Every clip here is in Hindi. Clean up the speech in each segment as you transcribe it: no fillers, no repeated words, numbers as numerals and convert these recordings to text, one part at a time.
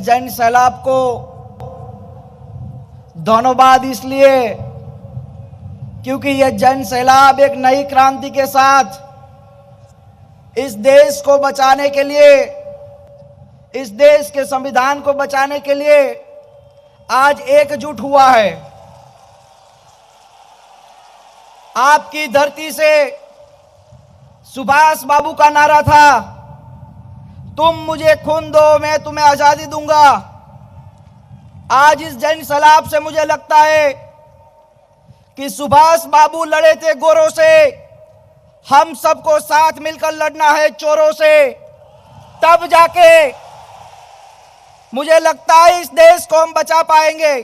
जैन सैलाब को धन्यवाद इसलिए क्योंकि यह जैन सैलाब एक नई क्रांति के साथ इस देश को बचाने के लिए, इस देश के संविधान को बचाने के लिए आज एकजुट हुआ है। आपकी धरती से सुभाष बाबू का नारा था, तुम मुझे खून दो मैं तुम्हें आजादी दूंगा। आज इस जैन सैलाब से मुझे लगता है कि सुभाष बाबू लड़े थे गोरों से, हम सबको साथ मिलकर लड़ना है चोरों से। तब जाके मुझे लगता है इस देश को हम बचा पाएंगे।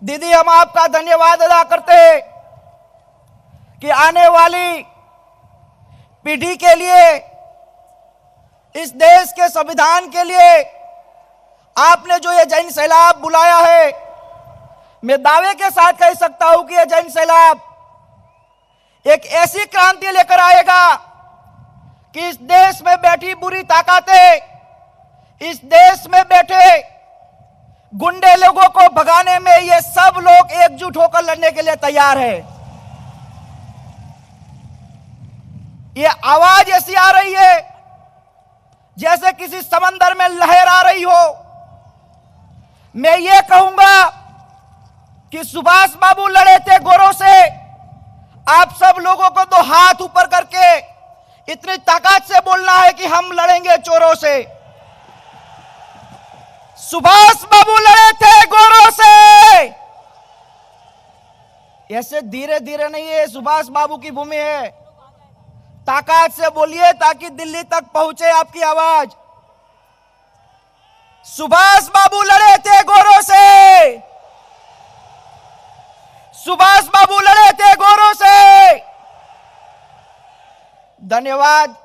दीदी, हम आपका धन्यवाद अदा करते हैं कि आने वाली पीढ़ी के लिए, इस देश के संविधान के लिए आपने जो ये जैन सैलाब बुलाया है, मैं दावे के साथ कह सकता हूं कि यह जैन सैलाब एक ऐसी क्रांति लेकर आएगा कि इस देश में बैठी बुरी ताकतें, इस देश में बैठे गुंडे लोगों को भगाने में ये सब लोग एकजुट होकर लड़ने के लिए तैयार है। ये आवाज ऐसी आ रही है जैसे किसी समंदर में लहर आ रही हो। मैं ये कहूंगा कि सुभाष बाबू लड़े थे गोरों से, आप सब लोगों को तो हाथ ऊपर करके इतनी ताकत से बोलना है कि हम लड़ेंगे चोरों से। सुभाष बाबू लड़े थे गोरों से, ऐसे धीरे धीरे नहीं है, सुभाष बाबू की भूमि है। ताकत से बोलिए ताकि दिल्ली तक पहुंचे आपकी आवाज। सुभाष बाबू लड़े थे गोरों से, सुभाष बाबू लड़े थे गोरों से। धन्यवाद।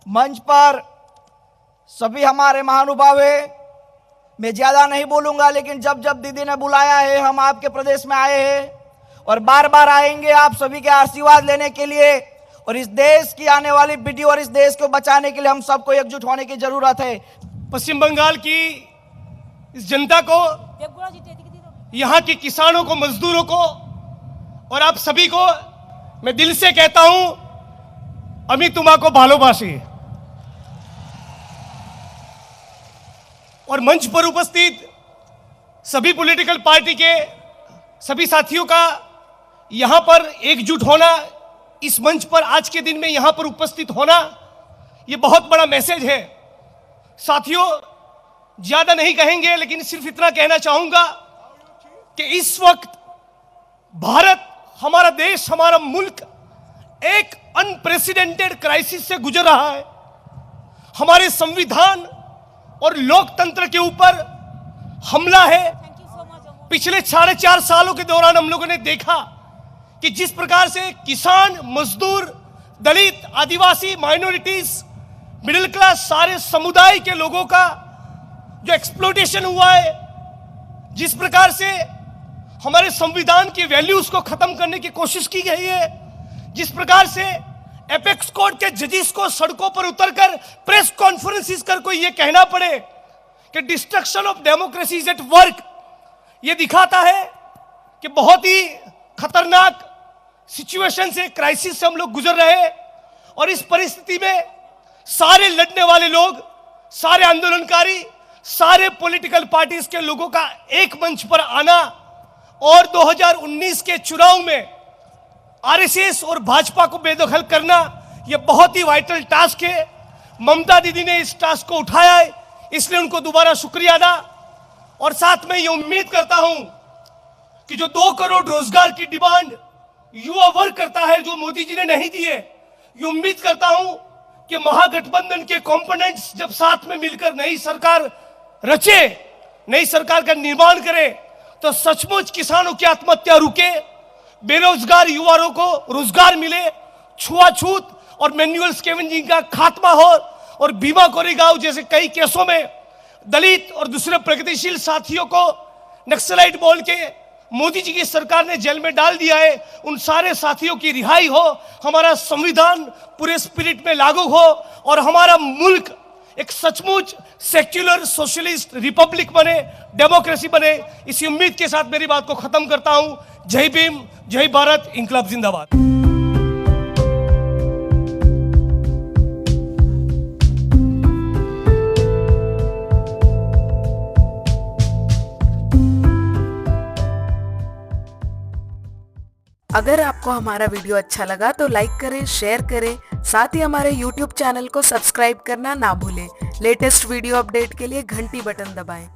मंच पर सभी हमारे महानुभाव है, मैं ज्यादा नहीं बोलूंगा, लेकिन जब जब दीदी ने बुलाया है, हम आपके प्रदेश में आए हैं और बार बार आएंगे आप सभी के आशीर्वाद लेने के लिए। और इस देश की आने वाली पीढ़ी और इस देश को बचाने के लिए हम सबको एकजुट होने की जरूरत है। पश्चिम बंगाल की इस जनता को, यहाँ के किसानों को, मजदूरों को और आप सभी को मैं दिल से कहता हूं, अमी तुम्हाको भालोबासी। और मंच पर उपस्थित सभी पॉलिटिकल पार्टी के सभी साथियों का यहां पर एकजुट होना, इस मंच पर आज के दिन में यहां पर उपस्थित होना, यह बहुत बड़ा मैसेज है। साथियों, ज्यादा नहीं कहेंगे, लेकिन सिर्फ इतना कहना चाहूंगा कि इस वक्त भारत, हमारा देश, हमारा मुल्क एक अनप्रेसिडेंटेड क्राइसिस से गुजर रहा है। हमारे संविधान और लोकतंत्र के ऊपर हमला है। पिछले 4.5 सालों के दौरान हम लोगों ने देखा कि जिस प्रकार से किसान, मजदूर, दलित, आदिवासी, माइनॉरिटीज, मिडिल क्लास, सारे समुदाय के लोगों का जो एक्सप्लॉयटेशन हुआ है, जिस प्रकार से हमारे संविधान की वैल्यूज को खत्म करने की कोशिश की गई है, जिस प्रकार से एपेक्स कोर्ट के जजेस को सड़कों पर उतरकर प्रेस कॉन्फ्रेंसेस कर को यह कहना पड़े कि destruction of democracy is at work, यह दिखाता है कि बहुत ही खतरनाक सिचुएशन से, क्राइसिस से हम लोग गुजर रहे हैं। और इस परिस्थिति में सारे लड़ने वाले लोग, सारे आंदोलनकारी, सारे पॉलिटिकल पार्टीज के लोगों का एक मंच पर आना और 2019 के चुनाव में आरएसएस और भाजपा को बेदखल करना, यह बहुत ही वाइटल टास्क है। ममता दीदी ने इस टास्क को उठाया है, इसलिए उनको दोबारा शुक्रिया अदा। और साथ में ये उम्मीद करता हूं कि जो 2 करोड़ रोजगार की डिमांड युवा वर्ग करता है, जो मोदी जी ने नहीं दिए, ये उम्मीद करता हूं कि महागठबंधन के कंपोनेंट्स जब साथ में मिलकर नई सरकार रचे, नई सरकार का निर्माण करे, तो सचमुच किसानों की आत्महत्या रुके, बेरोजगार युवाओं को रोजगार मिले, छुआछूत और मैन्युअल स्कैवेंजिंग का खात्मा हो और भीमा कोरेगांव जैसे कई केसों में दलित और दूसरे प्रगतिशील साथियों को नक्सलाइट बोल के मोदी जी की सरकार ने जेल में डाल दिया है, उन सारे साथियों की रिहाई हो, हमारा संविधान पूरे स्पिरिट में लागू हो और हमारा मुल्क एक सचमुच सेक्युलर सोशलिस्ट रिपब्लिक बने, डेमोक्रेसी बने। इसी उम्मीद के साथ मेरी बात को खत्म करता हूं। जय भीम, जय भारत, इंकलाब जिंदाबाद। अगर आपको हमारा वीडियो अच्छा लगा तो लाइक करें, शेयर करें, साथ ही हमारे YouTube चैनल को सब्सक्राइब करना ना भूलें। लेटेस्ट वीडियो अपडेट के लिए घंटी बटन दबाएं।